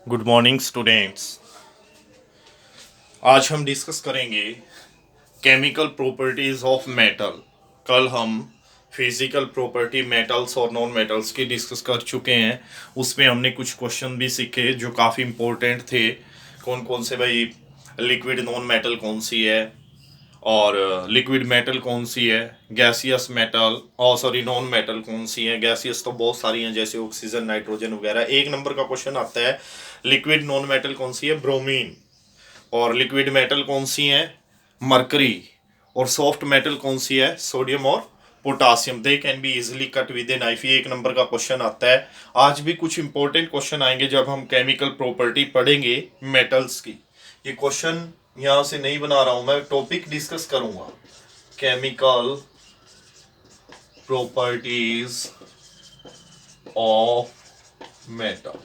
Good morning students. आज हम discuss करेंगे केमिकल प्रॉपर्टीज ऑफ मेटल। कल हम फिजिकल प्रॉपर्टी मेटल्स और नॉन मेटल्स की डिस्कस कर चुके हैं। उसमें हमने कुछ क्वेश्चन भी सीखे जो काफ़ी इम्पोर्टेंट थे। कौन कौन से भाई, लिक्विड नॉन मेटल कौन सी है और लिक्विड मेटल कौन सी है, गैसियस मेटल और सॉरी नॉन मेटल कौन सी है। गैसियस तो बहुत सारी हैं जैसे ऑक्सीजन, नाइट्रोजन वगैरह। एक नंबर का क्वेश्चन आता है लिक्विड नॉन मेटल कौन सी है, ब्रोमीन। और लिक्विड मेटल कौन सी है, मरकरी। और सॉफ्ट मेटल कौन सी है, सोडियम और potassium. They can be easily cut with a knife. ये एक नंबर का क्वेश्चन आता है। आज भी कुछ इंपॉर्टेंट क्वेश्चन आएंगे जब हम केमिकल प्रॉपर्टी पढ़ेंगे मेटल्स की। ये क्वेश्चन यहां से नहीं बना रहा हूं मैं, टॉपिक डिस्कस करूंगा। Chemical properties of metal.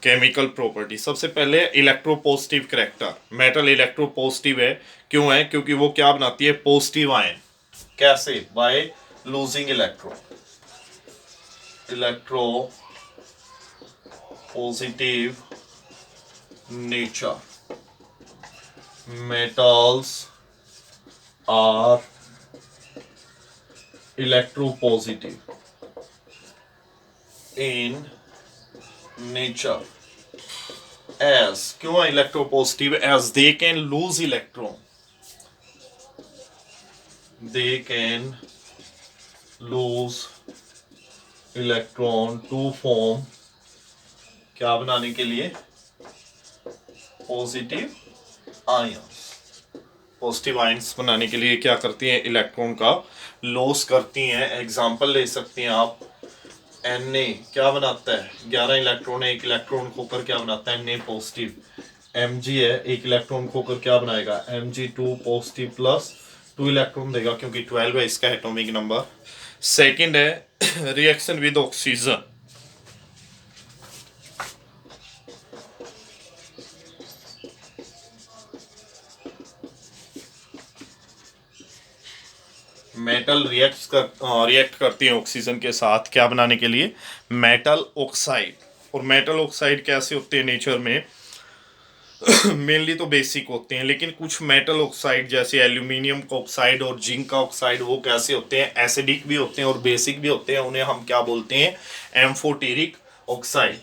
Chemical property, सबसे पहले इलेक्ट्रोपॉजिटिव करेक्टर। मेटल इलेक्ट्रोपॉजिटिव है, क्यों है? क्योंकि वो क्या बनाती है, पॉजिटिव आयन। कैसे? By losing electro positive nature. metals are electropositive in nature as, क्यों है electropositive? as they can lose electron, they can lose electron to form, क्या बनाने के लिए? Positive ions. पॉजिटिव आयंस बनाने के लिए क्या करती हैं, इलेक्ट्रॉन का लॉस करती हैं। एग्जांपल ले सकते हैं आप, Na क्या बनाता है, 11 इलेक्ट्रॉन है, एक इलेक्ट्रॉन खोकर क्या बनाता है, Na पॉजिटिव। Mg है, एक इलेक्ट्रॉन खोकर क्या बनाएगा, Mg2 पॉजिटिव प्लस 2 इलेक्ट्रॉन देगा, क्योंकि 12 है इसका एटॉमिक नंबर। सेकंड है reaction with oxygen. Metal react करती है ऑक्सीजन के साथ, क्या बनाने के लिए, मेटल ऑक्साइड। और मेटल ऑक्साइड कैसे होते हैं नेचर में? मेनली तो बेसिक होते हैं, लेकिन कुछ मेटल ऑक्साइड जैसे एल्यूमिनियम का ऑक्साइड और जिंक का ऑक्साइड, वो कैसे होते हैं, एसिडिक भी होते हैं और बेसिक भी होते हैं। उन्हें हम क्या बोलते हैं, amphoteric oxide.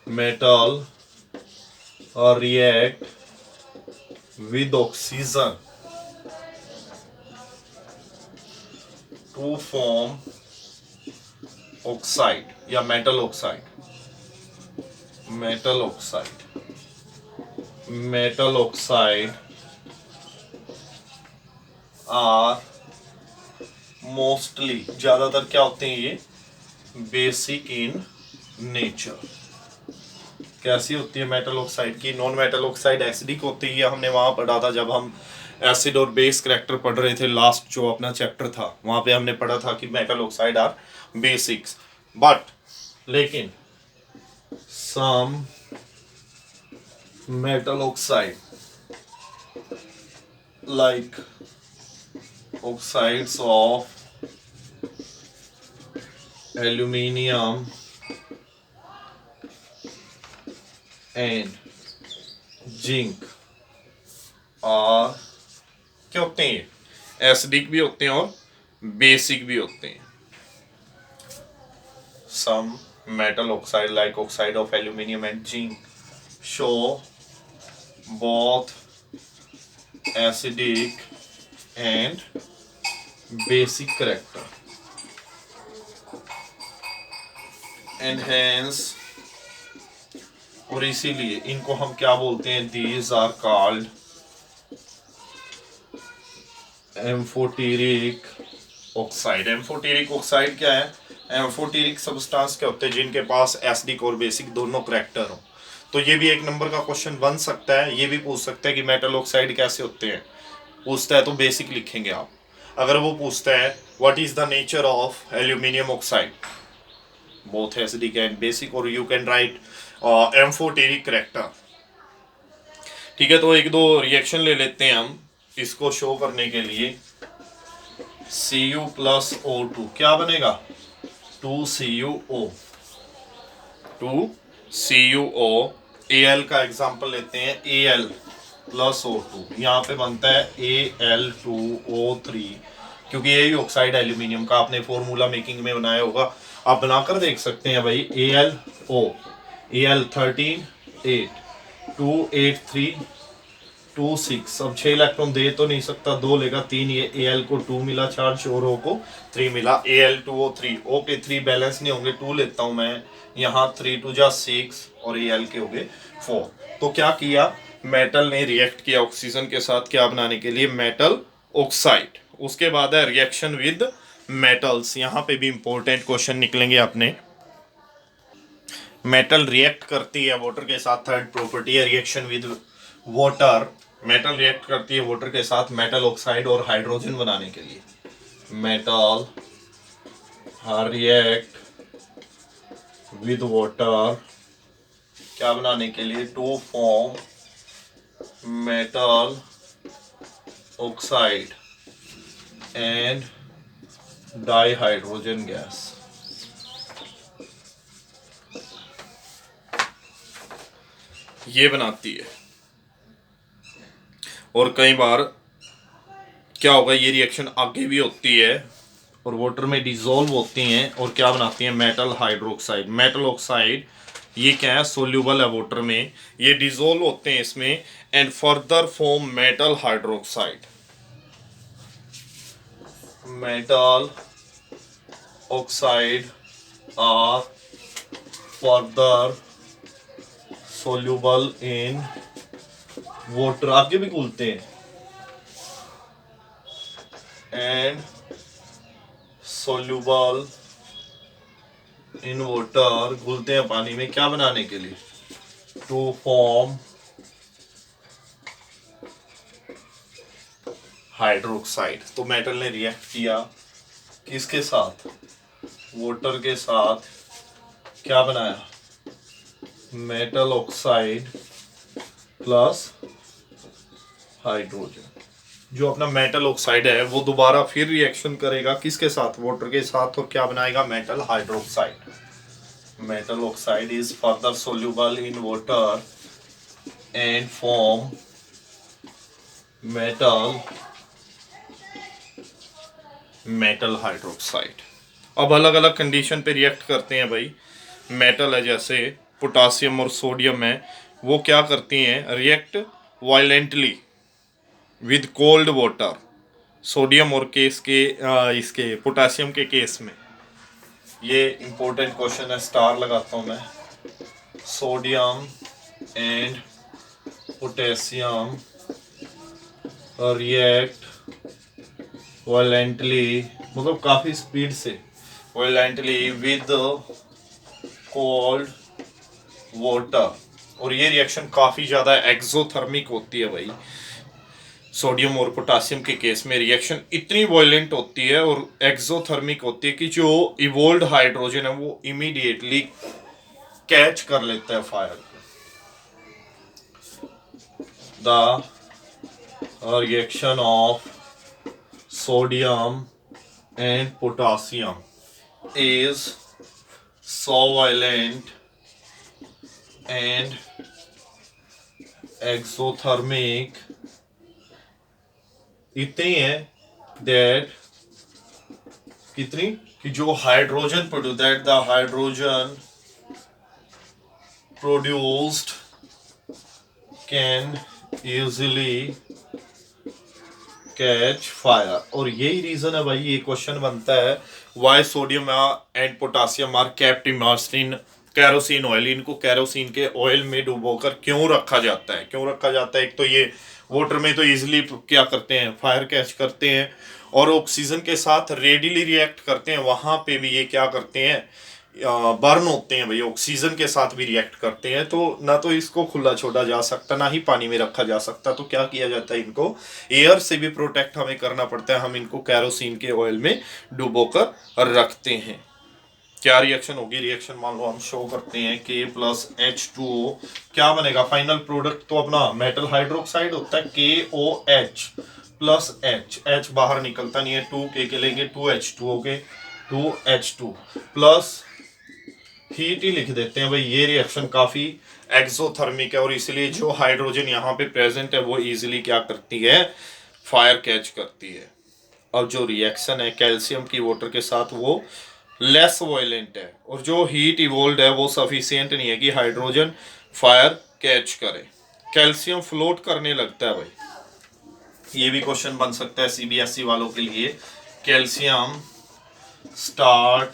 Metal react with oxygen to form oxide या metal oxide. Metal oxide are mostly, ज्यादातर क्या होते हैं ये, बेसिक इन नेचर। कैसी होती है मेटल ऑक्साइड की? नॉन मेटल ऑक्साइड एसिडिक होती है, हमने वहां पढ़ा था जब हम एसिड और बेस करैक्टर पढ़ रहे थे। लास्ट जो अपना चैप्टर था वहां पे हमने पढ़ा था कि metal oxide our basics. But लेकिन सम metal oxide like oxides of aluminium and zinc are, क्या होते हैं, एसिडिक भी होते हैं और बेसिक भी होते हैं। some metal oxide like oxide of aluminium and zinc show both acidic and basic character, and hence, और इसीलिए इनको हम क्या बोलते हैं, these are called amphoteric oxide. Amphoteric oxide क्या है? एम्फोटेरिक सब्सटेंस क्या होते हैं, जिनके पास एसिडिक और बेसिक दोनों करैक्टर हो। तो ये भी एक नंबर का क्वेश्चन बन सकता है। ये भी पूछ सकता है कि मेटल ऑक्साइड कैसे होते हैं। पूछता है तो बेसिक लिखेंगे आप। अगर वो पूछता है what is the nature of aluminium oxide, both acidic and basic, और you can write amphoteric character. ठीक है, तो एक दो रिएक्शन ले लेते हैं हम इसको शो करने के लिए। Cu प्लस O2 क्या बनेगा, 2CuO। 2CuO। Al का एग्जांपल लेते हैं, Al प्लस O2, यहाँ पे बनता है Al2O3, क्योंकि ये भी ऑक्साइड एल्यूमिनियम का आपने फॉर्मूला मेकिंग में बनाया होगा, आप बनाकर देख सकते हैं भाई। AlO, Al13 8, 2 8 3 2 6। अब 6 इलेक्ट्रॉन दे तो नहीं सकता, 2 लेगा 3, ये Al को 2 मिला चार्ज और O को 3 मिला, Al2O3। O के 3 बैलेंस नहीं होंगे, 2 लेता हूं मैं यहाँ, 3 2 जा 6 और Al के हो गए 4। तो क्या किया, मेटल ने रिएक्ट किया ऑक्सीजन के साथ, क्या बनाने के लिए, मेटल ऑक्साइड। उसके बाद है रिएक्शन विद मेटल्स, यहाँ पे भी इंपॉर्टेंट क्वेश्चन निकलेंगे अपने। मेटल रिएक्ट करती है वाटर के साथ, थर्ड प्रॉपर्टी है reaction with water. Metal react करती है वाटर के साथ मेटल ऑक्साइड और हाइड्रोजन बनाने के लिए। मेटल रिएक्ट विद वाटर, क्या बनाने के लिए, to form metal oxide and dihydrogen gas. ये बनाती है। और कई बार क्या होगा, ये रिएक्शन आगे भी होती है और वाटर में डिसॉल्व होती हैं और क्या बनाती हैं, मेटल हाइड्रोक्साइड। मेटल ऑक्साइड ये क्या है, सोल्यूबल है वाटर में, ये डिसॉल्व होते हैं इसमें and further form metal hydroxide. Metal oxide are further soluble in water, आगे भी घुलते हैं, एंड सोल्यूबल इन वाटर, घुलते हैं पानी में, क्या बनाने के लिए, टू फॉर्म हाइड्रोक्साइड। तो मेटल ने रिएक्ट किया किसके साथ, वाटर के साथ, क्या बनाया, मेटल ऑक्साइड प्लस हाइड्रोजन। जो अपना मेटल ऑक्साइड है वो दोबारा फिर रिएक्शन करेगा किसके साथ, वाटर के साथ, और क्या बनाएगा, metal hydroxide. Metal oxide is further soluble in water and form metal hydroxide. अब अलग अलग कंडीशन पे रिएक्ट करते हैं भाई। मेटल है जैसे पोटासियम और सोडियम है, वो क्या करती हैं, react violently with cold water. Sodium और केस के इसके पोटासियम के केस में, ये इंपॉर्टेंट क्वेश्चन है, स्टार लगाता हूं मैं। Sodium and potassium react violently, मतलब काफी स्पीड से, वायलेंटली विद कोल्ड वाटर, और ये रिएक्शन काफी ज्यादा एक्सोथर्मिक होती है भाई। सोडियम और पोटासियम के केस में रिएक्शन इतनी वायलेंट होती है और एक्सोथर्मिक होती है कि जो इवोल्व्ड हाइड्रोजन है वो इमीडिएटली कैच कर लेता है fire. The reaction of sodium and potassium is so violent and exothermic, इतनी है that, कितनी, कि जो hydrogen that the hydrogen produced can easily catch fire. और यही रीजन है भाई, ये क्वेश्चन बनता है, why sodium and potassium are kept immersed in kerosene oil. इनको कैरोसिन के ऑयल में डुबोकर क्यों रखा जाता है, क्यों रखा जाता है, एक तो ये वाटर में तो इजीली क्या करते हैं, फायर कैच करते हैं, और ऑक्सीजन के साथ रेडिली रिएक्ट करते हैं, वहां पे भी ये क्या करते हैं, बर्न होते हैं भाई, ऑक्सीजन के साथ भी रिएक्ट करते हैं। तो ना तो इसको खुला छोड़ा जा सकता, ना ही पानी में रखा जा सकता, तो क्या किया जाता है, इनको एयर से भी प्रोटेक्ट हमें करना पड़ता है, हम इनको कैरोसिन के ऑयल में डुबोकर रखते हैं। क्या रिएक्शन होगी, रिएक्शन मान लो हम शो करते हैं, K प्लस H2O, क्या बनेगा, फाइनल प्रोडक्ट तो अपना मेटल हाइड्रोक्साइड होता है, KOH प्लस H बाहर निकलता नहीं है, 2K के लेंगे 2H2O के, 2H2 प्लस हीट ही लिख देते हैं भाई। ये रिएक्शन काफी एक्सोथर्मिक है और इसलिए जो हाइड्रोजन यहाँ पे प्रेजेंट है वो इजीली क्या करती है, फायर कैच करती है। अब जो रिएक्शन है कैल्शियम की वाटर के साथ वो लेस वॉयलेंट है और जो हीट इवोल्व है वो सफिशियंट नहीं है कि हाइड्रोजन फायर कैच करे। कैल्शियम फ्लोट करने लगता है भाई। ये भी क्वेश्चन बन सकता है सीबीएसई वालों के लिए। Calcium start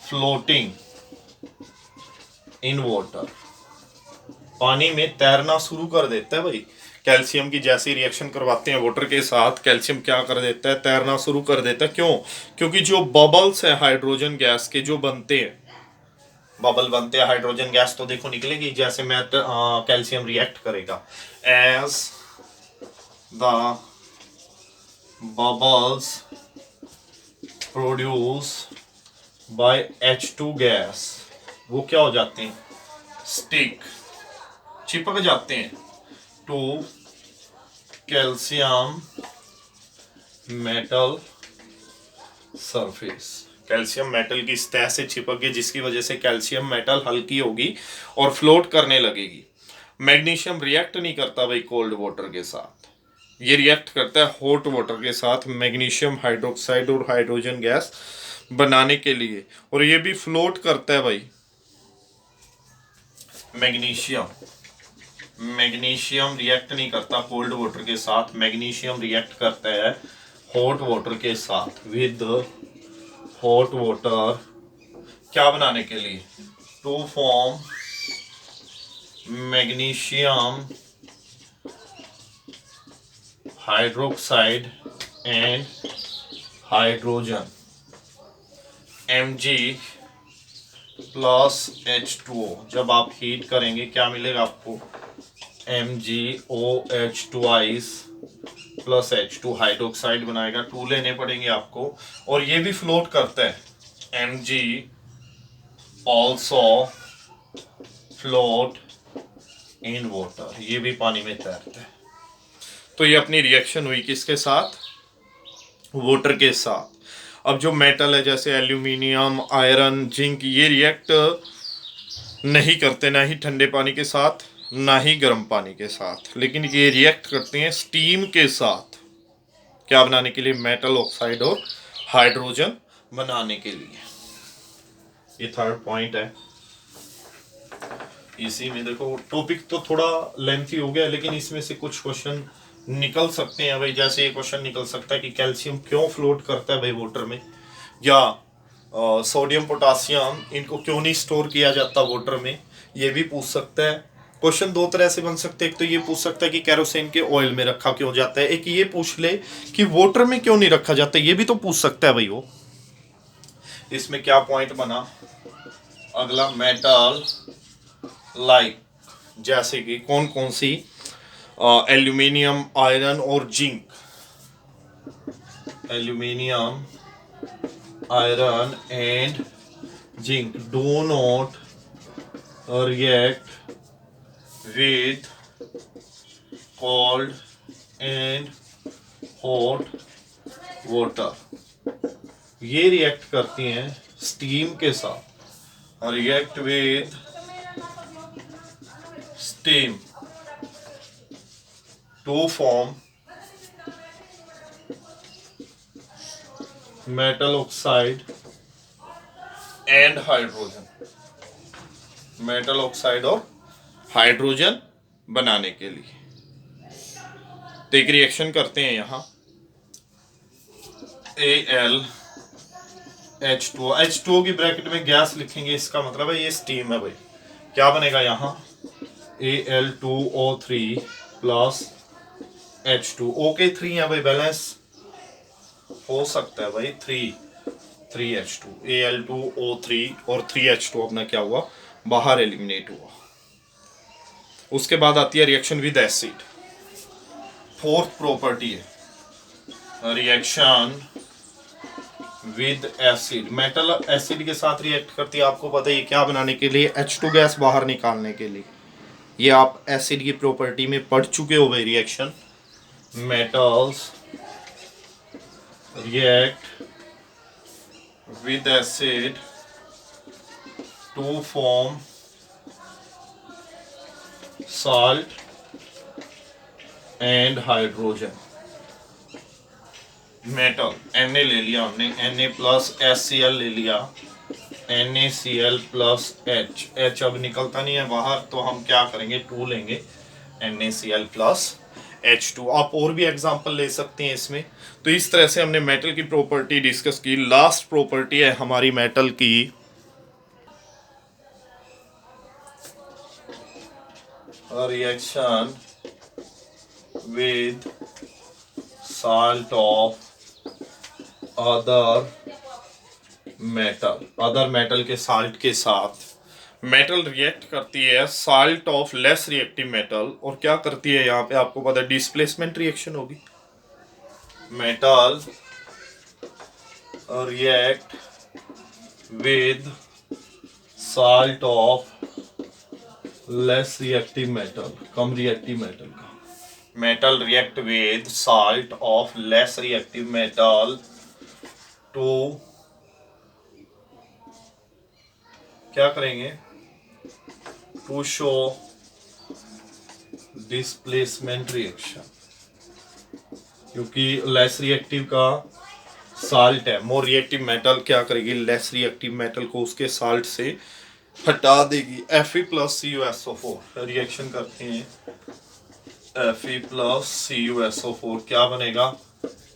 floating in water, पानी में तैरना शुरू कर देता है भाई। कैल्शियम की जैसी रिएक्शन करवाते हैं वाटर के साथ, कैल्शियम क्या कर देता है, तैरना शुरू कर देता है। क्यों? क्योंकि जो बबल्स है हाइड्रोजन गैस के जो बनते हैं, बबल बनते हैं हाइड्रोजन गैस तो देखो निकलेगी जैसे मैं कैल्शियम रिएक्ट करेगा। As the bubbles produce by H2 gas, वो क्या हो जाते हैं, स्टिक, चिपक जाते हैं to calcium metal surface. Calcium metal की सतह से चिपक गई जिसकी वजह से कैल्शियम मेटल हल्की होगी और फ्लोट करने लगेगी। मैग्नीशियम रिएक्ट नहीं करता भाई कोल्ड वाटर के साथ, ये रिएक्ट करता है हॉट वाटर के साथ मैग्नीशियम हाइड्रोक्साइड और हाइड्रोजन गैस बनाने के लिए, और ये भी फ्लोट करता है भाई। मैग्नीशियम रिएक्ट नहीं करता कोल्ड वाटर के साथ, मैग्नीशियम रिएक्ट करता है हॉट वाटर के साथ विद हॉट वाटर, क्या बनाने के लिए, to form magnesium hydroxide and hydrogen Mg plus H2O। जब आप हीट करेंगे क्या मिलेगा आपको, MgOH प्लस H2, हाइड्रोक्साइड बनाएगा, 2 लेने पड़ेंगे आपको। और ये भी फ्लोट करता है, Mg also float in water, ये भी पानी में तैरता है। तो ये अपनी रिएक्शन हुई किसके साथ, वाटर के साथ। अब जो मेटल है जैसे एल्यूमिनियम, आयरन, जिंक, ये रिएक्ट नहीं करते, ना ही ठंडे पानी के साथ ना ही गर्म पानी के साथ, लेकिन ये रिएक्ट करते हैं स्टीम के साथ, क्या बनाने के लिए, मेटल ऑक्साइड और हाइड्रोजन बनाने के लिए। ये थर्ड पॉइंट है। इसी में देखो टॉपिक तो थोड़ा लेंथी हो गया लेकिन इसमें से कुछ क्वेश्चन निकल सकते हैं भाई। जैसे ये क्वेश्चन निकल सकता है कि कैल्शियम क्यों फ्लोट करता है भाई वाटर में, या सोडियम पोटासियम इनको क्यों नहीं स्टोर किया जाता वाटर में, ये भी पूछ सकता है। क्वेश्चन दो तरह से बन सकते हैं, एक तो ये पूछ सकता है कि कैरोसिन के ऑयल में रखा क्यों जाता है, एक ये पूछ ले कि वाटर में क्यों नहीं रखा जाता, ये भी तो पूछ सकता है भाई वो। इसमें क्या पॉइंट बना, अगला मेटल लाइक, जैसे कि कौन कौन सी, एल्यूमिनियम, आयरन और zinc, aluminium, iron and zinc do not react with cold and hot water, ये रिएक्ट करती हैं स्टीम के साथ, react with steam to form metal oxide and hydrogen, metal oxide और हाइड्रोजन बनाने के लिए। तो एक रिएक्शन करते हैं यहाँ, H2O की ब्रैकेट में गैस लिखेंगे, इसका मतलब है ये स्टीम है भाई। क्या बनेगा यहाँ, Al2O3 प्लस H2O के 3 है भाई, बैलेंस हो सकता है भाई, 3H2, Al2O3 और 3H2 अपना क्या हुआ, बाहर एलिमिनेट हुआ। उसके बाद आती है reaction with acid, fourth property है reaction with acid. Metal acid के साथ रिएक्ट करती है, आपको पता है क्या बनाने के लिए, H2 गैस बाहर निकालने के लिए। ये आप एसिड की प्रॉपर्टी में पढ़ चुके हो भाई reaction. Metals react with acid to form salt and hydrogen. Metal Na ले लिया हमने, Na प्लस HCl ले लिया, NaCl प्लस H अब निकलता नहीं है बाहर, तो हम क्या करेंगे, 2 लेंगे, NaCl प्लस H2। आप और भी एग्जांपल ले सकते हैं इसमें। तो इस तरह से हमने मेटल की प्रॉपर्टी डिस्कस की। लास्ट प्रॉपर्टी है हमारी मेटल की reaction with salt of other metal के साल्ट के साथ मेटल रिएक्ट करती है salt of less reactive metal, और क्या करती है यहाँ पे आपको पता है, डिस्प्लेसमेंट रिएक्शन होगी। Metal react with salt of less reactive metal, कम रिएक्टिव मेटल का। Metal react with salt of less reactive metal to क्या करेंगे, टू शो डिस्प्लेसमेंट रिएक्शन, क्योंकि लेस रिएक्टिव का साल्ट है, मोर रिएक्टिव मेटल क्या करेगी, लेस रिएक्टिव मेटल को उसके साल्ट से हटा देगी। Fe प्लस CuSO4 रिएक्शन करते हैं, Fe प्लस CuSO4 क्या बनेगा,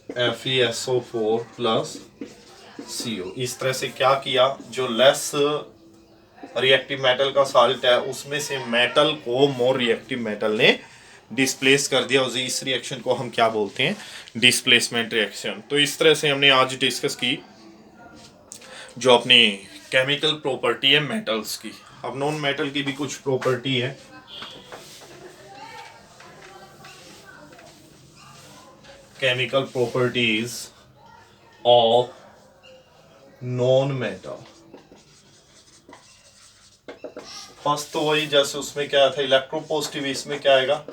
FeSO4 प्लस CO। इस तरह से क्या किया, जो लेस रिएक्टिव मेटल का साल्ट है उसमें से मेटल को मोर रिएक्टिव मेटल ने डिस्प्लेस कर दिया। उस इस रिएक्शन को हम क्या बोलते हैं, डिस्प्लेसमेंट रिएक्शन। तो इस तरह से हमने आज डिस्कस की जो अपनी केमिकल प्रॉपर्टी है मेटल्स की। अब नॉन मेटल की भी कुछ प्रॉपर्टी है। Chemical properties of non metal. First तो वही जैसे उसमें क्या था, इलेक्ट्रोपॉजिटिव, इसमें क्या आएगा,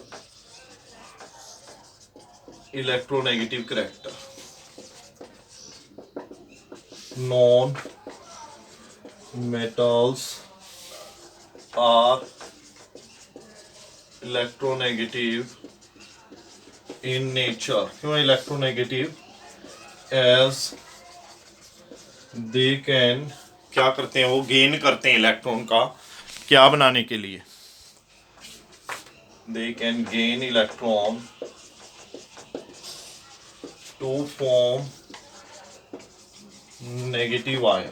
electronegative character. Non metals are electronegative in nature. क्यों इलेक्ट्रोनेगेटिव, एज दे कैन क्या करते हैं, वो गेन करते हैं इलेक्ट्रॉन का क्या बनाने के लिए, they can gain electron to form negative ion.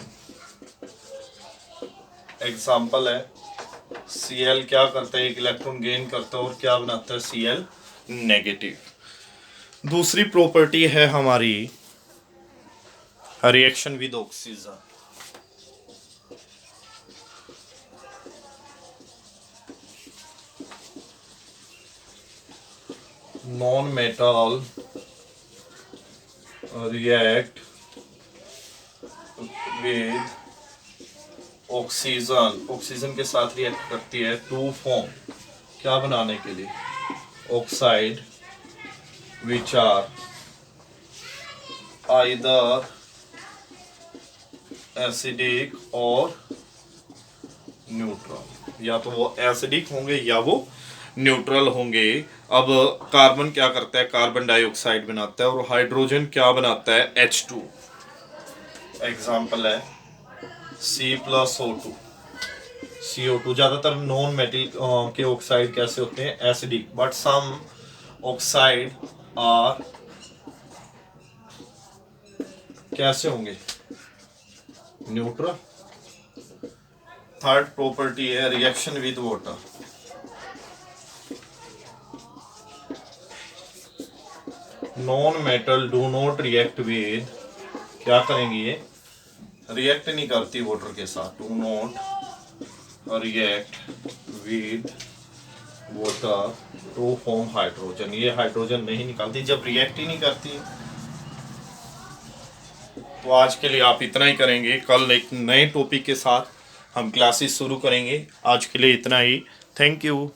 Example है Cl क्या करता है, एक इलेक्ट्रॉन गेन करता है और क्या बनाता है, Cl नेगेटिव। दूसरी प्रॉपर्टी है हमारी reaction with oxygen. Non metal react with oxygen, oxygen के साथ रिएक्ट करती है टू फॉर्म, क्या बनाने के लिए, oxide which are either acidic और न्यूट्रल, या तो वो एसिडिक होंगे या वो न्यूट्रल होंगे। अब कार्बन क्या करता है, कार्बन डाइऑक्साइड बनाता है, और हाइड्रोजन क्या बनाता है, H2। एग्जाम्पल है C प्लस O2, CO2। ज़्यादातर नॉन मेटल के ऑक्साइड कैसे होते हैं, acidic, but some oxide are कैसे होंगे, न्यूट्रल। थर्ड प्रॉपर्टी है reaction with water. Non metal do not react with, क्या करेंगे, ये रिएक्ट नहीं करती वाटर के साथ, do not react with water to form hydrogen. ये हाइड्रोजन नहीं निकालती जब रिएक्ट ही नहीं करती। तो आज के लिए आप इतना ही करेंगे, कल एक नए टॉपिक के साथ हम क्लासेस शुरू करेंगे। आज के लिए इतना ही, थैंक यू।